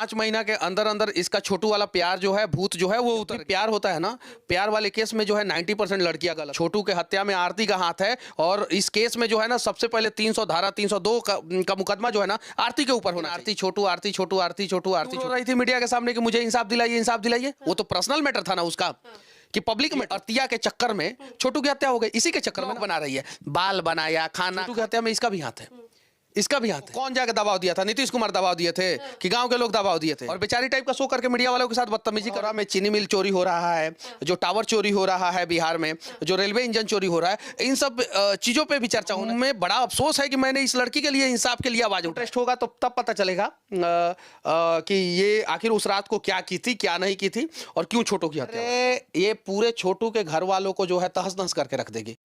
5 महीना के अंदर अंदर इसका छोटू वाला प्यार जो है, भूत जो है वो उतर। प्यार होता है ना, प्यार वाले केस में जो है 90% लड़कियां गलत। छोटू के हत्या में आरती का हाथ है, और इस केस में जो है ना सबसे पहले 300 धारा 302 का मुकदमा जो है ना आरती के ऊपर होना। आरती छोटू, आरती छोटू, आरती छोटू, आरती छोटू रही थी मीडिया के सामने कि मुझे इंसाफ दिलाइए, इंसाफ दिलाइए। वो तो पर्सनल मैटर था ना उसका, कि पब्लिक में अर्तिया के चक्कर में छोटू की हत्या हो गई। इसी के चक्कर में बना रही है, बाल बनाया, खाना। छोटू की हत्या में इसका भी हाथ है, इसका भी हाथ है। कौन जाके दबाव दिया था? नीतीश कुमार दबाव दिए थे कि गांव के लोग दबाव दिए थे? और बेचारी टाइप का शो करके मीडिया वालों के साथ बदतमीजी कर रहा। में चीनी मिल चोरी हो रहा है, जो टावर चोरी हो रहा है बिहार में, जो रेलवे इंजन चोरी हो रहा है, इन सब चीजों पे भी चर्चा होने में बड़ा अफसोस है कि मैंने इस लड़की के लिए, इंसाफ के लिए आवाज उठाई। इंटरेस्ट होगा तो तब पता चलेगा कि ये आखिर उस रात को क्या की थी, क्या नहीं की थी, और क्यों छोटू की हत्या। ये पूरे छोटू के घर वालों को जो है तहस नहस करके रख देगी।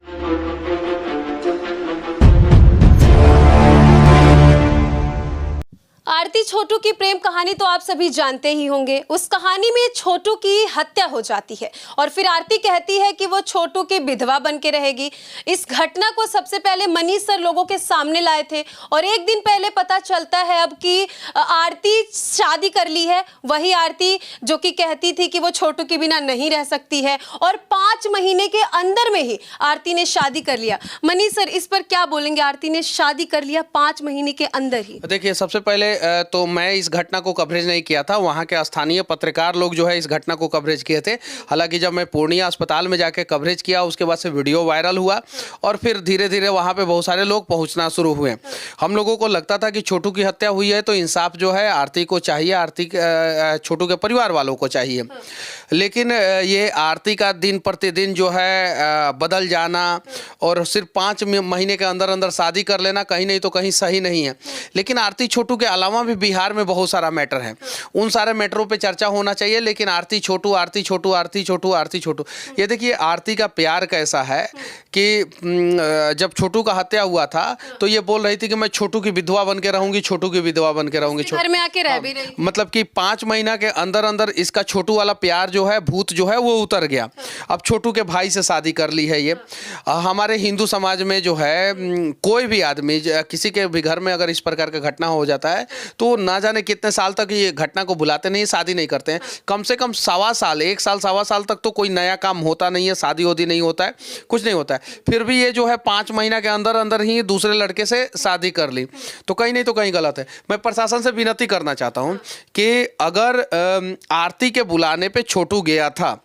आरती छोटू की प्रेम कहानी तो आप सभी जानते ही होंगे। उस कहानी में छोटू की हत्या हो जाती है और फिर आरती कहती है कि वो छोटू की विधवा बन के रहेगी। इस घटना को सबसे पहले मनीष सर लोगों के सामने लाए थे और एक दिन पहले पता चलता है अब कि आरती शादी कर ली है। वही आरती जो कि कहती थी कि वो छोटू के बिना नहीं रह सकती है, और 5 महीने के अंदर में ही आरती ने शादी कर लिया। मनीष सर, इस पर क्या बोलेंगे? आरती ने शादी कर लिया 5 महीने के अंदर ही। देखिए, सबसे पहले तो मैं इस घटना को कवरेज नहीं किया था, वहाँ के स्थानीय पत्रकार लोग जो है इस घटना को कवरेज किए थे। हालांकि जब मैं पूर्णिया अस्पताल में जाके कवरेज किया, उसके बाद से वीडियो वायरल हुआ और फिर धीरे धीरे वहाँ पे बहुत सारे लोग पहुँचना शुरू हुए। हम लोगों को लगता था कि छोटू की हत्या हुई है तो इंसाफ जो है आरती को चाहिए, आरती छोटू के परिवार वालों को चाहिए। लेकिन ये आरती का दिन प्रतिदिन जो है बदल जाना और सिर्फ 5 महीने के अंदर अंदर शादी कर लेना कहीं नहीं तो कहीं सही नहीं है। लेकिन आरती छोटू के अलावा भी बिहार में बहुत सारा मैटर है, उन सारे मैटरों पे चर्चा होना चाहिए। लेकिन आरती छोटू, आरती छोटू, आरती छोटू, आरती छोटू, ये देखिए आरती का प्यार कैसा है कि जब छोटू का हत्या हुआ था तो ये बोल रही थी कि मैं छोटू की विधवा बन के रहूंगी, छोटू की विधवा बन के रहूंगी। घर में आके रह भी रही, मतलब कि 5 महीना के अंदर अंदर इसका छोटू वाला प्यार जो है, भूत जो है वो उतर गया। अब छोटू के भाई से शादी कर ली है ये। हमारे हिंदू समाज में जो है कोई भी आदमी किसी के भी घर में अगर इस प्रकार का घटना हो जाता है तो ना जाने कितने साल तक ये घटना को भुलाते नहीं, शादी नहीं करते हैं। कम से कम 1.25 साल, 1 साल 1.25 साल तक तो कोई नया काम होता नहीं है, शादी वादी नहीं होता है, कुछ नहीं होता है। फिर भी ये जो है 5 महीना के अंदर अंदर ही दूसरे लड़के से शादी कर ली, तो कहीं नहीं तो कहीं गलत है। मैं प्रशासन से विनती करना चाहता हूँ कि अगर आरती के बुलाने पे छोटू गया था,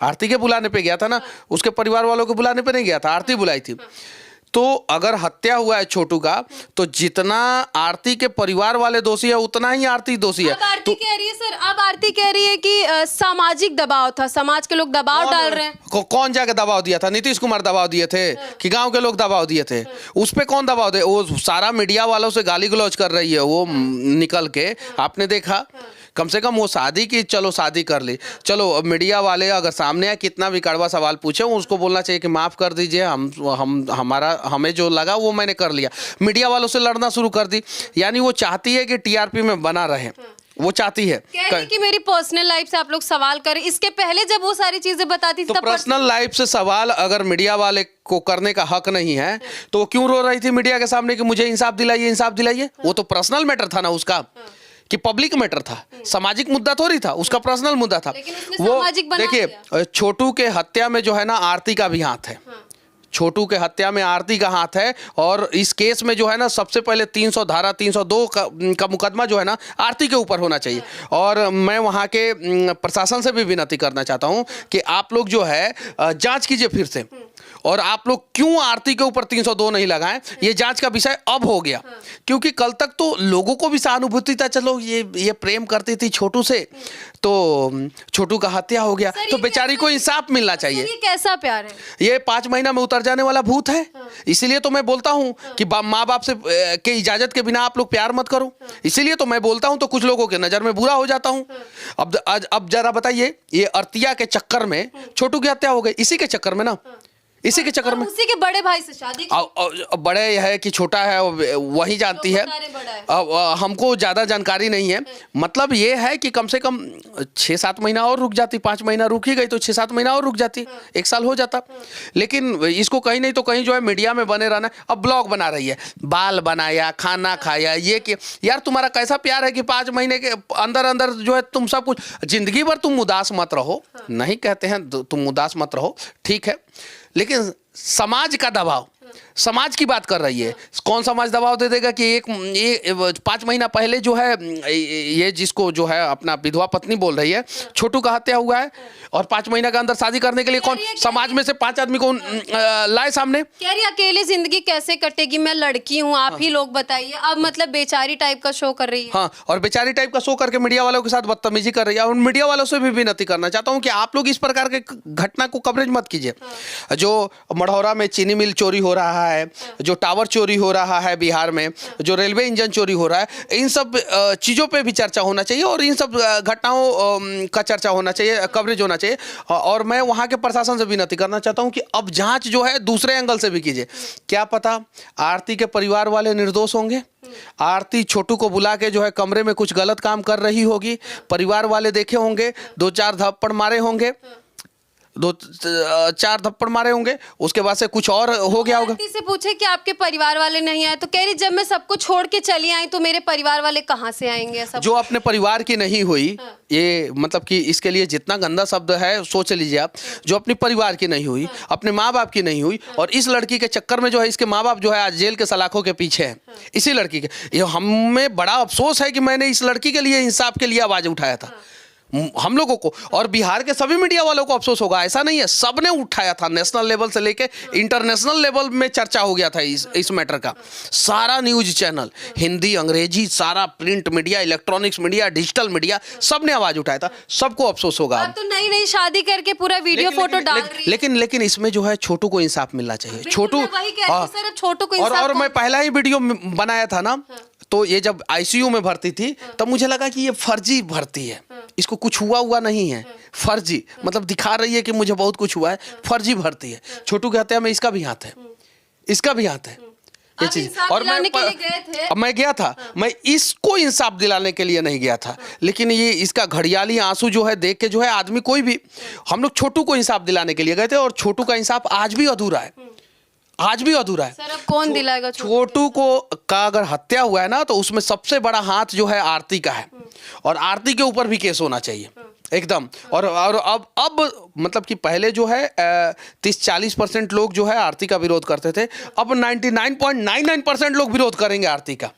आरती के बुलाने पे गया था ना, उसके परिवार वालों के बुलाने पे नहीं गया था, आरती बुलाई थी, तो अगर हत्या हुआ है छोटू का तो जितना आरती के परिवार वाले दोषी है उतना ही आरती दोषी है। अब आरती कह रही है सर, अब आरती कह रही है कि सामाजिक दबाव था, समाज के लोग दबाव डाल रहे हैं। कौन जाके दबाव दिया था? नीतीश कुमार दबाव दिए थे कि गांव के लोग दबाव दिए थे? उस पे कौन दबाव दे? वो सारा मीडिया वालों से गाली गलौज कर रही है वो निकल के, आपने देखा? कम से कम वो शादी की, चलो शादी कर ली, चलो मीडिया वाले अगर सामने आए कितना भी कड़वा सवाल पूछे उसको बोलना चाहिए कि माफ कर दीजिए, हमें जो लगा वो मैंने कर लिया। मीडिया वालों से लड़ना शुरू कर दी, यानी वो चाहती है कि टीआरपी में बना रहे, वो चाहती है कि मेरी पर्सनल लाइफ से आप लोग सवाल करें। इसके पहले जब वो सारी चीजें बताती थी तो पर्सनल लाइफ से सवाल अगर मीडिया वाले को करने का हक नहीं है तो वो क्यों रो रही थी मीडिया के सामने कि मुझे इंसाफ दिलाइए, इंसाफ दिलाइए? वो तो पर्सनल मैटर था ना उसका, कि पब्लिक मैटर था, सामाजिक मुद्दा थोड़ी था, उसका पर्सनल मुद्दा था। वो देखिए, छोटू के हत्या में जो है ना आरती का भी हाथ है, छोटू के हत्या में आरती का हाथ है, और इस केस में जो है ना सबसे पहले 300 धारा 302 का मुकदमा जो है ना आरती के ऊपर होना चाहिए। और मैं वहाँ के प्रशासन से भी विनती करना चाहता हूँ कि आप लोग जो है जांच कीजिए फिर से, और आप लोग क्यों आरती के ऊपर 302 नहीं लगाएं, ये जांच का विषय अब हो गया। क्योंकि कल तक तो लोगों को भी सहानुभूति था, चलो ये प्रेम करती थी छोटू से, तो छोटू का हत्या हो गया तो बेचारी को इंसाफ मिलना चाहिए। ये कैसा प्यार है? ये 5 महीना में उतर जाने वाला भूत है। इसीलिए तो मैं बोलता हूँ कि माँ बाप से के इजाजत के बिना आप लोग प्यार मत करो। इसीलिए तो मैं बोलता हूँ, तो कुछ लोगों के नजर में बुरा हो जाता हूँ। अब जरा बताइए, ये अर्तिया के चक्कर में छोटू की हत्या हो गई, इसी के चक्कर में ना, इसी के चक्कर में उसी के बड़े भाई से शादी बड़े है कि छोटा है वही जानती है। अब हमको ज़्यादा जानकारी नहीं है। मतलब ये है कि कम से कम 6-7 महीना और रुक जाती, 5 महीना रुक ही गई तो 6-7 महीना और रुक जाती, 1 साल हो जाता। लेकिन इसको कहीं नहीं तो कहीं जो है मीडिया में बने रहना। अब ब्लॉग बना रही है, बाल बनाया, खाना खाया, ये कि यार तुम्हारा कैसा प्यार है कि 5 महीने के अंदर अंदर जो है तुम सब कुछ, जिंदगी भर तुम उदास मत रहो। नहीं कहते हैं तुम उदास मत रहो, ठीक है, लेकिन समाज का दबाव, समाज की बात कर रही है। कौन समाज दबाव दे देगा कि ये 5 महीना पहले जो है ये जिसको जो है अपना विधवा पत्नी बोल रही है, छोटू का हत्या हुआ है और 5 महीना के अंदर शादी करने के लिए कौन समाज में से 5 आदमी को लाए सामने। कह रही अकेले जिंदगी कैसे कटेगी, मैं लड़की हूँ, आप ही लोग बताइए। अब मतलब बेचारी टाइप का शो कर रही है। हाँ, और बेचारी टाइप का शो करके मीडिया वालों के साथ बदतमीजी कर रही है। और मीडिया वालों से भी विनती करना चाहता हूँ कि आप लोग इस प्रकार के घटना को कवरेज मत कीजिए। जो मढ़ौरा में चीनी मिल चोरी हो रहा है, जो टावर चोरी हो रहा है बिहार में, जो रेलवे इंजन चोरी हो रहा है, इन सब चीज़ों पे भी चर्चा होना चाहिए और इन सब घटनाओं का चर्चा होना चाहिए, कवरेज होना चाहिए। और मैं वहाँ के प्रशासन से विनती करना चाहता हूँ कि अब जांच जो है दूसरे एंगल से भी कीजिए। क्या पता आरती के परिवार वाले निर्दोष होंगे, आरती छोटू को बुला के जो है कमरे में कुछ गलत काम कर रही होगी, परिवार वाले देखे होंगे, 2-4 थप्पड़ मारे होंगे, 2-4 थप्पड़ मारे होंगे, उसके बाद से कुछ और हो गया होगा। से पूछे कि आपके परिवार वाले नहीं आए तो कह रही जब मैं सबको छोड़ के चली आई तो मेरे परिवार वाले कहाँ से आएंगे। ऐसा जो अपने परिवार की नहीं हुई, ये मतलब कि इसके लिए जितना गंदा शब्द है सोच लीजिए आप, जो अपने परिवार की नहीं हुई, अपने माँ बाप की नहीं हुई, और इस लड़की के चक्कर में जो है इसके माँ बाप जो है आज जेल के सलाखों के पीछे हैं इसी लड़की के। ये हमें बड़ा अफसोस है कि मैंने इस लड़की के लिए, इंसाफ के लिए आवाज उठाया था। हम लोगों को और बिहार के सभी मीडिया वालों को अफसोस होगा, ऐसा नहीं है, सबने उठाया था। नेशनल लेवल से लेके इंटरनेशनल लेवल में चर्चा हो गया था इस मैटर का। सारा न्यूज चैनल, हिंदी, अंग्रेजी, सारा print media, electronics media, digital media, सबने आवाज उठाया था। सबको अफसोस होगा। अब तो नई शादी करके पूरा वीडियो फोटो डाल रही है। लेकिन इसमें जो है छोटू को इंसाफ मिलना चाहिए। छोटू, छोटू को और मैं पहला ही वीडियो बनाया था ना, तो ये जब आईसीयू में भर्ती थी तब मुझे लगा कि ये फर्जी भर्ती है, इसको कुछ हुआ नहीं है, फर्जी मतलब दिखा रही है कि मुझे बहुत कुछ हुआ है, फर्जी भर्ती है। छोटू की हत्या में इसका भी हाथ है, इसका भी हाथ है ये चीज। और मैं गया था, मैं इसको इंसाफ दिलाने के लिए नहीं गया था, लेकिन ये इसका घड़ियाली आंसू जो है देख के जो है आदमी कोई भी, हम लोग छोटू को इंसाफ दिलाने के लिए गए थे और छोटू का इंसाफ आज भी अधूरा है, आज भी अधूरा है। सर अब कौन दिलाएगा? छोटू को का अगर हत्या हुआ है ना तो उसमें सबसे बड़ा हाथ जो है आरती का है, और आरती के ऊपर भी केस होना चाहिए एकदम। और अब मतलब कि पहले जो है 30-40% लोग जो है आरती का विरोध करते थे, अब 99.99% लोग विरोध करेंगे आरती का।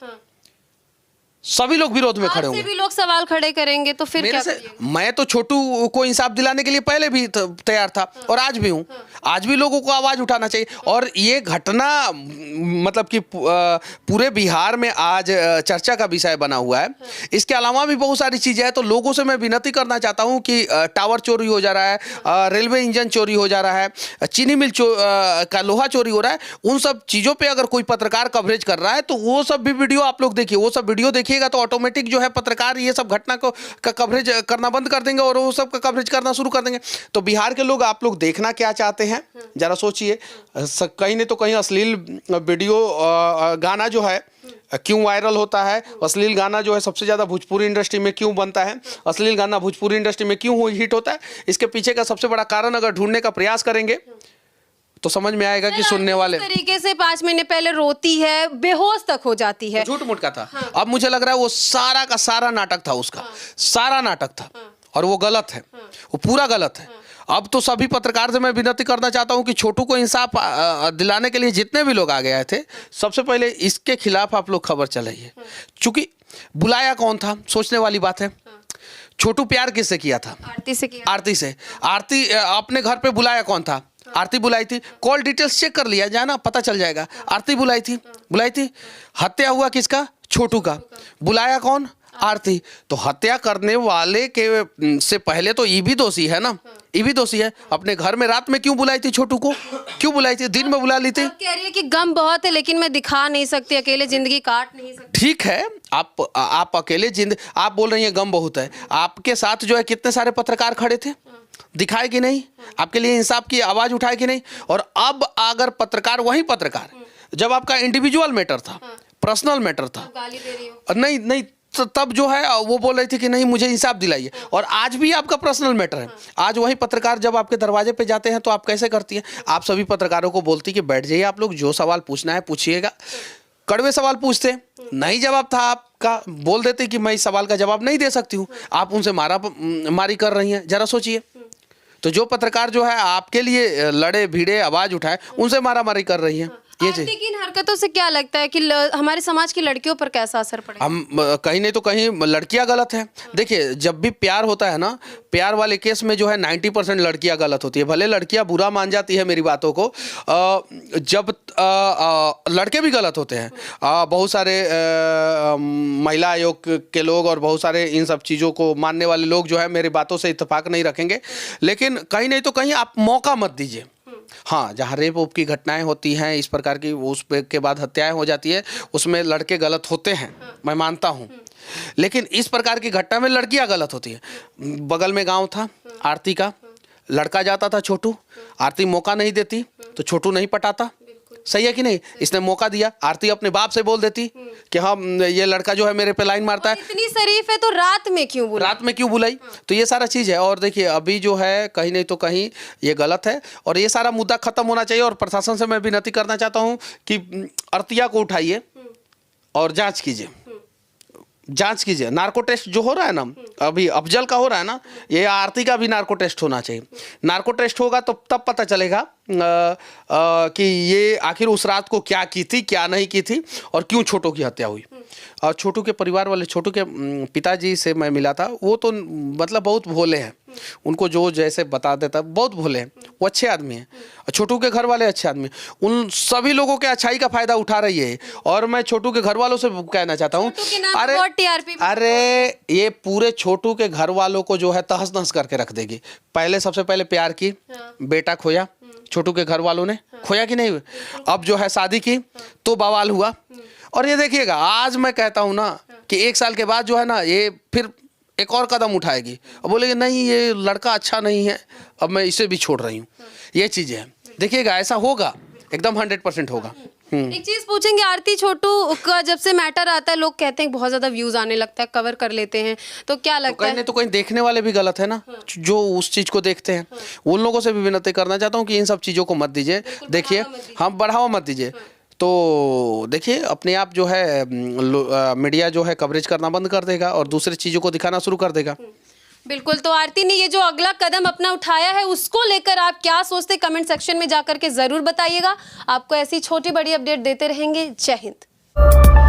सभी लोग विरोध में खड़े होंगे, भी लोग सवाल खड़े करेंगे तो फिर क्या? मैं तो छोटू को इंसाफ दिलाने के लिए पहले भी तैयार था और आज भी हूँ। आज भी लोगों को आवाज उठाना चाहिए। और ये घटना मतलब कि पूरे बिहार में आज चर्चा का विषय बना हुआ है। इसके अलावा भी बहुत सारी चीजें हैं, तो लोगों से मैं विनती करना चाहता हूँ कि टावर चोरी हो जा रहा है, रेलवे इंजन चोरी हो जा रहा है, चीनी मिल का लोहा चोरी हो रहा है, उन सब चीजों पर अगर कोई पत्रकार कवरेज कर रहा है तो वो सब भी वीडियो आप लोग देखिए। वो सब वीडियो देखिएगा तो ऑटोमेटिक जो है पत्रकार ये सब घटना को का कवरेज करना बंद कर देंगे और वो सब का कवरेज करना शुरू कर देंगे। तो बिहार के लोग, आप लोग देखना क्या चाहते हैं जरा सोचिए। कहीं नहीं तो कहीं अश्लील वीडियो गाना जो है क्यों वायरल होता है, अश्लील गाना जो है सबसे ज़्यादा भोजपुरी इंडस्ट्री में क्यों बनता है, अश्लील गाना भोजपुरी इंडस्ट्री में क्यों हिट होता है, इसके पीछे का सबसे बड़ा कारण अगर ढूंढने का प्रयास करेंगे तो समझ में आएगा कि सुनने वाले तरीके से 5 महीने पहले रोती है, बेहोश तक हो जाती है, झूठ मूठ का था। अब मुझे लग रहा है वो सारा का सारा नाटक था, उसका सारा नाटक था और वो गलत है, वो पूरा गलत है। अब तो सभी पत्रकार से मैं विनती करना चाहता हूं कि छोटू को इंसाफ दिलाने के लिए जितने भी लोग आगे आए थे, सबसे पहले इसके खिलाफ आप लोग खबर चलाइए। चूंकि बुलाया कौन था, सोचने वाली बात है। छोटू प्यार किससे किया था? आरती से किया। आरती से। आरती अपने घर पे बुलाया कौन था? आरती बुलाई थी। कॉल डिटेल्स चेक कर लिया जाना, पता चल जाएगा। आरती बुलाई थी। हत्या हुआ किसका? छोटू का। बुलाया कौन? आरती। तो हत्या करने वाले के से पहले तो ये भी दोषी है ना, ये भी दोषी है। अपने घर में रात में क्यों बुलाई थी छोटू को? क्यों बुलाई थी? दिन में बुला ली थी। कह रही है कि गम बहुत है लेकिन मैं दिखा नहीं सकती, अकेले जिंदगी काट नहीं सकती। ठीक है, आप अकेले आप बोल रही हैं गम बहुत है, आपके साथ जो है कितने सारे पत्रकार खड़े थे, दिखाए कि नहीं, आपके लिए इंसाफ की आवाज उठाए कि नहीं। और अब अगर पत्रकार, वही पत्रकार जब आपका इंडिविजुअल मैटर था, पर्सनल मैटर था, गाली दे रही हो। नहीं नहीं, तो तब जो है वो बोल रही थी कि नहीं मुझे इंसाफ दिलाइए। और आज भी आपका पर्सनल मैटर है। आज वही पत्रकार जब आपके दरवाजे पे जाते हैं तो आप कैसे करती हैं? आप सभी पत्रकारों को बोलती कि बैठ जाइए, आप लोग जो सवाल पूछना है पूछिएगा। कड़वे सवाल पूछते, नहीं जवाब था आपका, बोल देते कि मैं इस सवाल का जवाब नहीं दे सकती हूँ, आप उनसे मारी कर रही हैं। जरा सोचिए, तो जो पत्रकार जो है आपके लिए लड़े भिड़े आवाज उठाए, उनसे मारामारी कर रही हैं। आरती की इन हरकतों से क्या लगता है कि हमारे समाज की लड़कियों पर कैसा असर पड़ेगा? हम कहीं नहीं तो कहीं लड़कियां गलत हैं। देखिए, जब भी प्यार होता है ना, प्यार वाले केस में जो है 90% लड़कियां गलत होती है। भले लड़कियां बुरा मान जाती है मेरी बातों को, जब लड़के भी गलत होते हैं। बहुत सारे महिला आयोग के लोग और बहुत सारे इन सब चीज़ों को मानने वाले लोग जो है मेरी बातों से इत्तेफाक नहीं रखेंगे, लेकिन कहीं नहीं तो कहीं आप मौका मत दीजिए। हाँ, जहाँ रेप वोप की घटनाएं होती हैं इस प्रकार की, उस के बाद हत्याएं हो जाती है, उसमें लड़के गलत होते हैं, मैं मानता हूँ। लेकिन इस प्रकार की घटना में लड़कियां गलत होती है। बगल में गांव था आरती का, लड़का जाता था छोटू, आरती मौका नहीं देती तो छोटू नहीं पटाता। सही है कि नहीं? इसने मौका दिया, आरती अपने बाप से बोल देती कि हाँ ये लड़का जो है मेरे पे लाइन मारता है। इतनी शरीफ है तो रात में क्यों बुलाई? तो ये सारा चीज़ है। और देखिए, अभी जो है कहीं नहीं तो कहीं ये गलत है और ये सारा मुद्दा खत्म होना चाहिए। और प्रशासन से मैं विनती करना चाहता हूँ कि अर्तिया को उठाइए और जांच कीजिए। नार्को टेस्ट जो हो रहा है ना, अभी अफजल का हो रहा है ना, ये आरती का भी नार्को टेस्ट होना चाहिए। नार्को टेस्ट होगा तो तब पता चलेगा कि ये आखिर उस रात को क्या की थी, क्या नहीं की थी और क्यों छोटू की हत्या हुई। और छोटू के परिवार वाले, छोटू के पिताजी से मैं मिला था, वो तो मतलब बहुत भोले हैं। उनको जो जैसे बता देता, बहुत भोले हैं, वो अच्छे आदमी हैं। छोटू के घर वाले अच्छे आदमी, उन सभी लोगों के अच्छाई का फायदा उठा रही है। और मैं छोटू के घर वालों से कहना चाहता हूँ, अरे ये पूरे छोटू के घर वालों को जो है तहस नहस करके रख देगी। पहले सबसे पहले प्यार की, बेटा खोया, छोटू के घर वालों ने खोया कि नहीं? अब जो है शादी की तो बवाल हुआ। और ये देखिएगा, आज मैं कहता हूँ ना कि 1 साल के बाद जो है ना, ये फिर एक और कदम उठाएगी और बोलेगी नहीं ये लड़का अच्छा नहीं है, अब मैं इसे भी छोड़ रही हूँ। ये चीज़ें हैं, देखिएगा ऐसा होगा, एकदम 100% होगा। एक चीज पूछेंगे, आरती छोटू का जब से मैटर आता है लोग कहते हैं बहुत ज्यादा व्यूज आने लगता है, कवर कर लेते हैं, तो क्या लगता है? तो कहीं देखने वाले भी गलत है ना, जो उस चीज को देखते हैं। उन लोगों से भी विनती करना चाहता हूँ कि इन सब चीजों को मत दीजिए। देखिए, हम बढ़ावा मत दीजिए। तो देखिए, अपने आप जो है मीडिया जो है कवरेज करना बंद कर देगा और दूसरी चीजों को दिखाना शुरू कर देगा। बिल्कुल। तो आरती ने ये जो अगला कदम अपना उठाया है उसको लेकर आप क्या सोचते, कमेंट सेक्शन में जाकर के जरूर बताइएगा। आपको ऐसी छोटी बड़ी अपडेट देते रहेंगे। जय हिंद।